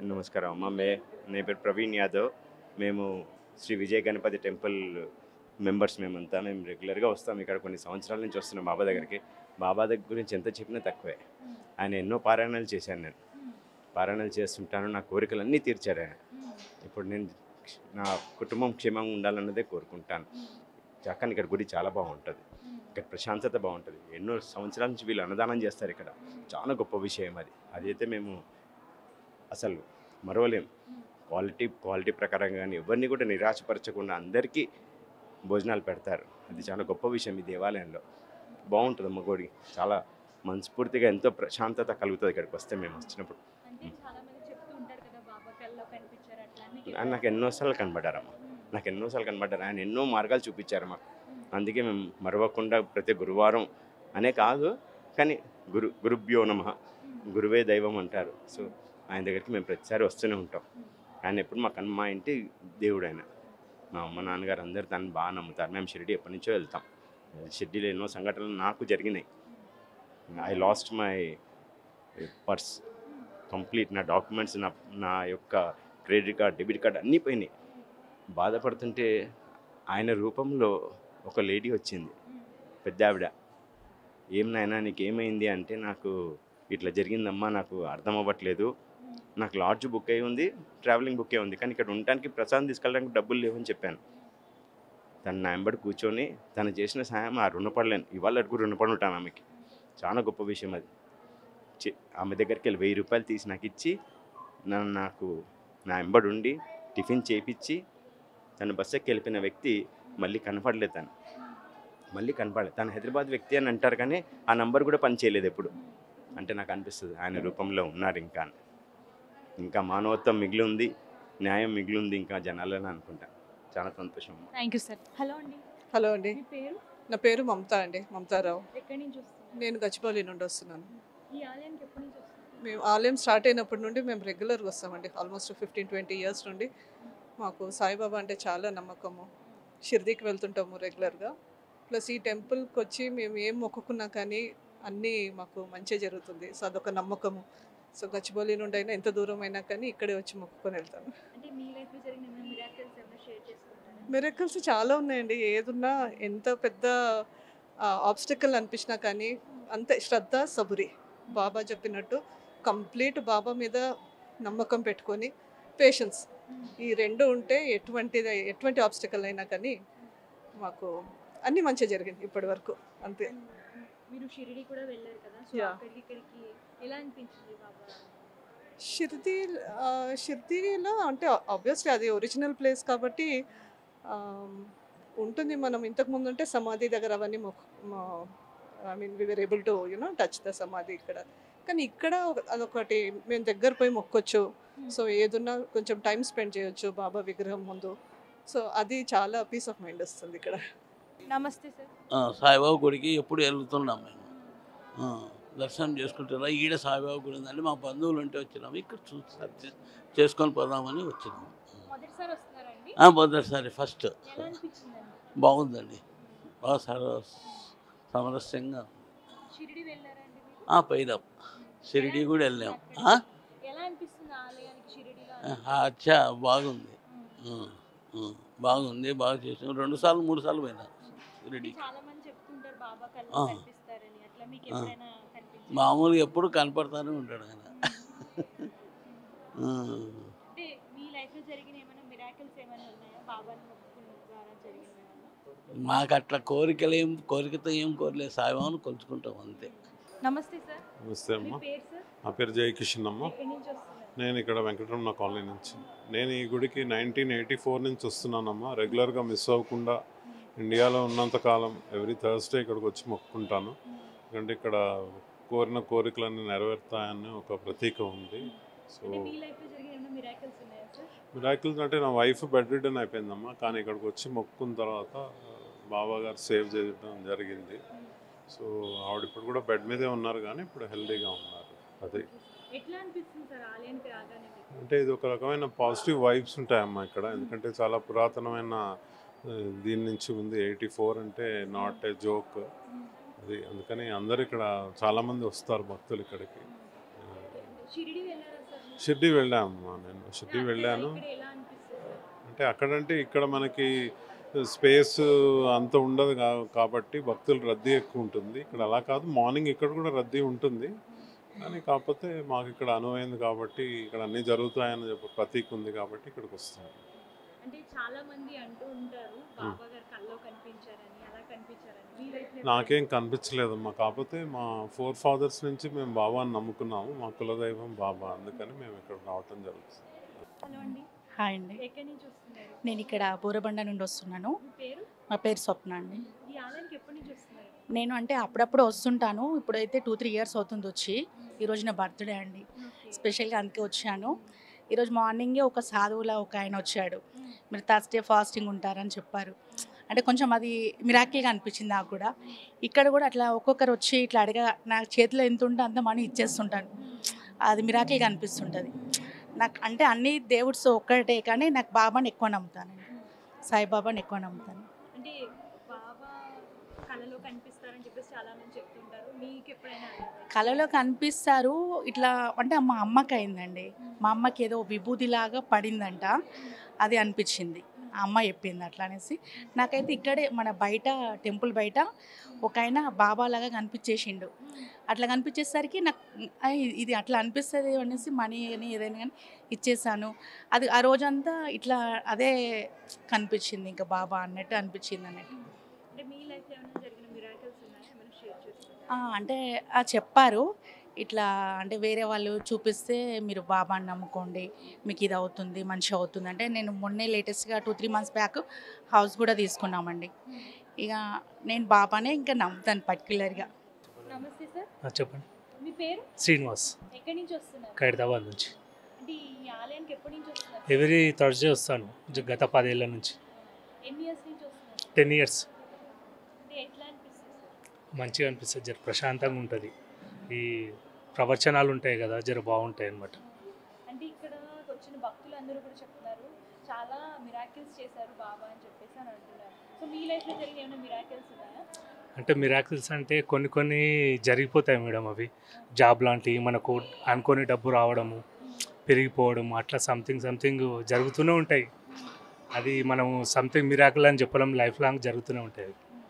నమస్కారం అమ్మ. నా పేరు ప్రవీణ్ యాదవ్. మేము శ్రీ విజయ గణపతి టెంపుల్ మెంబర్స్. మేము రెగ్యులర్గా వస్తాం. ఇక్కడ కొన్ని సంవత్సరాల నుంచి వస్తున్నాం బాబా దగ్గరికి. బాబా దగ్గర గురించి ఎంత చెప్పినా తక్కువే. ఆయన ఎన్నో పారాయణాలు చేశాను. నేను పారాయణాలు చేస్తుంటాను. నా కోరికలన్నీ తీర్చారు ఆయన. ఇప్పుడు నేను నా కుటుంబం క్షేమంగా ఉండాలన్నదే కోరుకుంటాను. కానీ ఇక్కడ గుడి చాలా బాగుంటుంది. ఇక్కడ ప్రశాంతత బాగుంటుంది. ఎన్నో సంవత్సరాల నుంచి వీళ్ళు అన్నదానం చేస్తారు ఇక్కడ. చాలా గొప్ప విషయం అది. అదైతే మేము అసలు మరవలేం. క్వాలిటీ ప్రకారంగా కానీ ఎవరిని కూడా నిరాశపరచకుండా అందరికీ భోజనాలు పెడతారు. అది చాలా గొప్ప విషయం. ఈ దేవాలయంలో బాగుంటుంది అమ్మ గుడి. చాలా మనస్ఫూర్తిగా ఎంతో ప్రశాంతత కలుగుతుంది ఇక్కడికి వస్తే. మేము వచ్చినప్పుడు నాకు ఎన్నోసార్లు కనబడ్డారమ్మ. ఆయన ఎన్నో మార్గాలు చూపించారు మాకు. అందుకే మేము మరవకుండా ప్రతి గురువారం అనే కాదు, కానీ గురుభ్యో నమః, గురువే దైవం అంటారు. సో ఆయన దగ్గరికి మేము ప్రతిసారి వస్తూనే ఉంటాం. ఆయన ఎప్పుడు మా ఇంటి దేవుడు ఆయన. మా అమ్మ నాన్నగారు అందరూ తను బాగా నమ్ముతారు. మేము షిరిడి ఎప్పటి నుంచో వెళ్తాం. షిరిడీలో ఎన్నో సంఘటనలు నాకు జరిగినాయి. I lost my purse complete. నా డాక్యుమెంట్స్, నా యొక్క క్రెడిట్ కార్డ్, డెబిట్ కార్డ్ అన్నీ పోయినాయి. బాధపడుతుంటే ఆయన రూపంలో ఒక లేడీ వచ్చింది, పెద్ద ఆవిడ. ఏం నాయనా నీకేమైంది అంటే, నాకు ఇట్లా జరిగిందమ్మా, నాకు అర్థం అవ్వట్లేదు, నాకు లాడ్జ్ బుక్ అయి ఉంది, ట్రావెలింగ్ బుక్ అయి ఉంది, కానీ ఇక్కడ ఉండటానికి ప్రసాదం తీసుకెళ్ళడానికి డబ్బులు లేవని చెప్పాను. తను నా వెంబడి కూర్చొని తను చేసిన సాయం ఆ రుణపడలేను. ఇవాళ అడుగు రుణపడి ఉంటాను ఆమెకి. చాలా గొప్ప విషయం అది. ఆమె దగ్గరికి వెళ్ళి 1000 రూపాయలు తీసి నాకు ఇచ్చి, నాకు నా వెంబడి ఉండి టిఫిన్ చేయించి తను బస్సు ఎక్కి వెళ్ళిపోయిన వ్యక్తి మళ్ళీ కనపడలేదు. తను హైదరాబాద్ వ్యక్తి అని అంటారు, కానీ ఆ నంబర్ కూడా పని చేయలేదు ఎప్పుడు. అంటే నాకు అనిపిస్తుంది ఆయన రూపంలో ఉన్నారు. ఇంకా మానవత్వం మిగిలి ఉంది, న్యాయం మిగిలి ఉంది ఇంకా జనాలని అనుకుంటా. చాలా సంతోషం. Thank you sir. హలో అండి. నా పేరు మమతా అండి, మమతారావు. ఎక్కడి నుంచి వస్తున్నారు? నేను గచ్చిబౌలి నుండి వస్తున్నాను. ఈ ఆలయానికి ఎప్పటి నుంచి వస్తున్నారు? మేము ఆలయం స్టార్ట్ అయినప్పటి నుండి మేము రెగ్యులర్గా వస్తామండి. ఆల్మోస్ట్ 15-20 ఇయర్స్ నుండి. మాకు సాయిబాబా అంటే చాలా నమ్మకము. షిర్దీకి వెళ్తుంటాము రెగ్యులర్గా. ప్లస్ ఈ టెంపుల్కి వచ్చి మేము ఏం మొక్కుకున్నా కానీ అన్నీ మాకు మంచిగా జరుగుతుంది. సో అదొక నమ్మకము. సో గచ్చిబౌలి నుండి అయినా ఎంత దూరం అయినా కానీ ఇక్కడే వచ్చి మొక్కుకొని వెళ్తాను. మిరకల్స్ చాలా ఉన్నాయండి. ఏదున్నా ఎంత పెద్ద ఆబ్స్టికల్ అనిపించినా కానీ అంతే శ్రద్ధ, సబురి. బాబా చెప్పినట్టు కంప్లీట్ బాబా మీద నమ్మకం పెట్టుకొని పేషెన్స్, ఈ రెండు ఉంటే ఎటువంటి ఆబ్స్టికల్ అయినా కానీ మాకు అన్నీ మంచిగా జరిగింది ఇప్పటి వరకు. అంతే. మీరు షిరిడి కూడా వెళ్ళారు కదా, సో ఇక్కడికి ఎలా అనిపించింది బాబా? షిర్డీలో అంటే ఆబ్వియస్లీ అది ఒరిజినల్ ప్లేస్ కాబట్టి ఉంటుంది. మనం ఇంతకుముందు ఉంటే సమాధి దగ్గర అవన్నీ I mean we were able to touch the సమాధి ఇక్కడ. కానీ ఇక్కడ అదొకటి మేము దగ్గర పోయి మొక్కొచ్చు. సో ఏదున్నా కొంచెం టైం స్పెండ్ చేయొచ్చు బాబా విగ్రహం ముందు. సో అది చాలా పీస్ ఆఫ్ మైండ్ వస్తుంది ఇక్కడ. నమస్తే సార్. సాయిబాబా గుడికి ఎప్పుడు వెళ్తున్నాం మేము. దర్శనం చేసుకుంటున్నాం. ఈడ సాయిబాబా గుడి ఉందండి, మా బంధువులు ఉంటే వచ్చినాము. ఇక్కడ చూసి చేసుకొని పోదామని వచ్చినాము. మొదటిసారి ఫస్ట్. బాగుందండి, బాగా సమరస్యంగా. పోయినాం, షిరిడి కూడా వెళ్ళాం. అచ్చా బాగుంది, బాగా చేసాం. 2 సార్లు 3 సార్లు పోయినా షిరిడి. మామూలుగా ఎప్పుడు కనపడతానే ఉంటాడు ఆయన. మాకు అట్లా కోరికతో ఏం కోరలేదు. సాయిబాబాను కొలుచుకుంటాం అంతే. నమస్తే సార్. నమస్తే అమ్మ. నా పేరు జయకిషన్ అమ్మ. నేను ఇక్కడ వెంకటరమణ కాలనీ నుంచి. నేను ఈ గుడికి 1984 నుంచి వస్తున్నానమ్మా. రెగ్యులర్గా మిస్ అవ్వకుండా ఇండియాలో ఉన్నంతకాలం ఎవ్రీ థర్స్డే ఇక్కడికి వచ్చి మొక్కుకుంటాను. ఎందుకంటే ఇక్కడ కోరిన కోరికలన్నీ నెరవేరుతాయని ఒక ప్రతీక ఉంది. సో మిరాకిల్స్ అంటే నా వైఫ్ బెడ్ రిడన్ అయిపోయిందమ్మా, కానీ ఇక్కడికి వచ్చి మొక్కున్న తర్వాత బాబా గారు సేవ్ చేయడం జరిగింది. సో ఆవిడ ఇప్పుడు కూడా బెడ్ మీదే ఉన్నారు, కానీ ఇప్పుడు హెల్దీగా ఉన్నారు. అది అంటే ఇది ఒక రకమైన పాజిటివ్ వైబ్స్ ఉంటాయమ్మా ఇక్కడ. ఎందుకంటే చాలా పురాతనమైన దీని నుంచి ఉంది. 84 అంటే నాట్ ఏ జోక్. అది అందుకని అందరు ఇక్కడ చాలామంది వస్తారు భక్తులు ఇక్కడికి. షిరిడి వెళ్ళారా సార్? షిర్డీ వెళ్ళాము, నేను షిర్డీ వెళ్ళాను. ఇక్కడ ఎలా అనిపిస్తుంది? అంటే అక్కడంటే ఇక్కడ మనకి స్పేస్ అంత ఉండదు కాబట్టి భక్తులు రద్దీ ఎక్కువ ఉంటుంది. ఇక్కడ అలా కాదు, మార్నింగ్ ఇక్కడ కూడా రద్దీ ఉంటుంది. కానీ కాకపోతే మాకు ఇక్కడ అనువైంది కాబట్టి, ఇక్కడ అన్నీ జరుగుతాయని చెప్పి ప్రతీక ఉంది కాబట్టి ఇక్కడికి వస్తాం. అంటే చాలా మంది అంటూ ఉంటారు బాబా గారు కల్లో కనిపించారని, అలా కనిపించారని. మీ లైఫ్లో నాకేం కనిపించలేదమ్మా, కాకపోతే మా 4 fathers నుంచి మేము బాబాని నమ్ముకున్నాము. మా కులదైవం బాబా, అందుకని మేము ఇక్కడ రావటం జరుగుతుంది. హలో అండి, హాయ్ అండి, ఎక్కడి నుంచి వస్తున్నారు? నేను ఇక్కడ బోరబండ నుండి వస్తున్నాను. మీ పేరు? మా పేరు స్వప్న అండి. ఈ ఆలయానికి ఎప్పటి నుంచి వస్తున్నారు? నేను అంటే అప్పుడప్పుడు వస్తుంటాను, ఇప్పుడైతే 2-3 years అవుతుంది వచ్చి. ఈరోజు నా బర్త్డే అండి, స్పెషల్గా అందుకే వచ్చాను. ఈరోజు మార్నింగే ఒక సాధువులా ఒక ఆయన వచ్చాడు, మీరు థర్స్డే ఫాస్టింగ్ ఉంటారని చెప్పారు. అంటే కొంచెం అది మిరాకిల్గా అనిపించింది నాకు కూడా. ఇక్కడ కూడా అట్లా ఒక్కొక్కరు వచ్చి ఇట్లా అడిగా, నా చేతిలో ఎంత ఉంటే అంత మనీ ఇచ్చేస్తుంటాను. అది మిరాకిల్గా అనిపిస్తుంటుంది నాకు. అంటే అన్ని దేవుడ్స్ ఒక్కటే, కానీ నాకు బాబాని ఎక్కువ నమ్ముతానండి, సాయిబాబాని ఎక్కువ నమ్ముతాను. అంటే బాబా కళలో కనిపిస్తారని చెప్పేసి చాలా మంది చెప్తుంటారు. మీకు ఎప్పుడైనా కళలో కనిపిస్తారు ఇట్లా అంటే మా అమ్మకి అయిందండి. మా అమ్మకి ఏదో విభూతిలాగా పడిందంట, అది అనిపించింది. ఆ అమ్మ చెప్పింది అట్లా అనేసి. నాకైతే ఇక్కడే మన బయట టెంపుల్ బయట ఒక ఆయన బాబాలాగా కనిపించేసిండు. అట్లా కనిపించేసరికి నాకు ఇది అట్లా అనిపిస్తుంది అనేసి మనీ అని ఏదైనా కానీ ఇచ్చేసాను. అది ఆ రోజంతా ఇట్లా అదే కనిపించింది, ఇంకా బాబా అన్నట్టు అనిపించింది అన్నట్టు. అంటే మీ లైఫ్లో ఏమైనా జరిగిన మిరాకిల్స్ ఉన్నాయా? ఏమైనా షేర్ చేస్తారా? అంటే చెప్పారు ఇట్లా, అంటే వేరే వాళ్ళు చూపిస్తే మీరు బాబాని నమ్ముకోండి, మీకు ఇది అవుతుంది, మంచిగా అవుతుంది అంటే. నేను మొన్నే లేటెస్ట్గా 2-3 months బ్యాక్ హౌస్ కూడా తీసుకున్నామండి. ఇక నేను బాబానే ఇంకా నమ్ముతాను పర్టికులర్గా. నమస్తే సార్, చెప్పండి. మీ పేరు? శ్రీనివాస్, ఎక్కడి నుంచి వస్తున్నారు? ఖైరతాబాద్ నుంచి. అంటే ఈ ఆలయానికి ఎప్పటి నుంచి వస్తున్నారు? ఎవ్రీ థర్స్డే వస్తాను, గత 10 ఏళ్ళ నుంచి. ఎన్ని ఇయర్స్ నుంచి వస్తున్నారు? 10 years. అంటే ఎట్లా అనిపిస్తుంది సార్? మంచిగా అనిపిస్తుంది, జర ప్రశాంతంగా ఉంటుంది. ఈ ప్రవచనాలు ఉంటాయి కదా, జర బాగుంటాయి అన్నమాట. అంటే ఇక్కడ వచ్చిన భక్తులు అందరూ కూడా చెప్తున్నారు చాలా మిరాకిల్స్ చేశారు బాబా అని చెప్పేసి అని అంటున్నారు. సో మీ లైఫ్లో జరిగిన ఏమైనా మిరాకిల్స్ ఉన్నాయా? అంటే మిరాకిల్స్ అంటే కొన్ని జరిగిపోతాయి మేడం. అవి జాబ్ లాంటివి, మనకు అనుకోని డబ్బు రావడము, పెరిగిపోవడం, అట్లా సంథింగ్ జరుగుతూనే ఉంటాయి. అది మనం సంథింగ్ మిరాకిల్ అని చెప్పడం, లైఫ్ లాంగ్ జరుగుతూనే ఉంటాయి.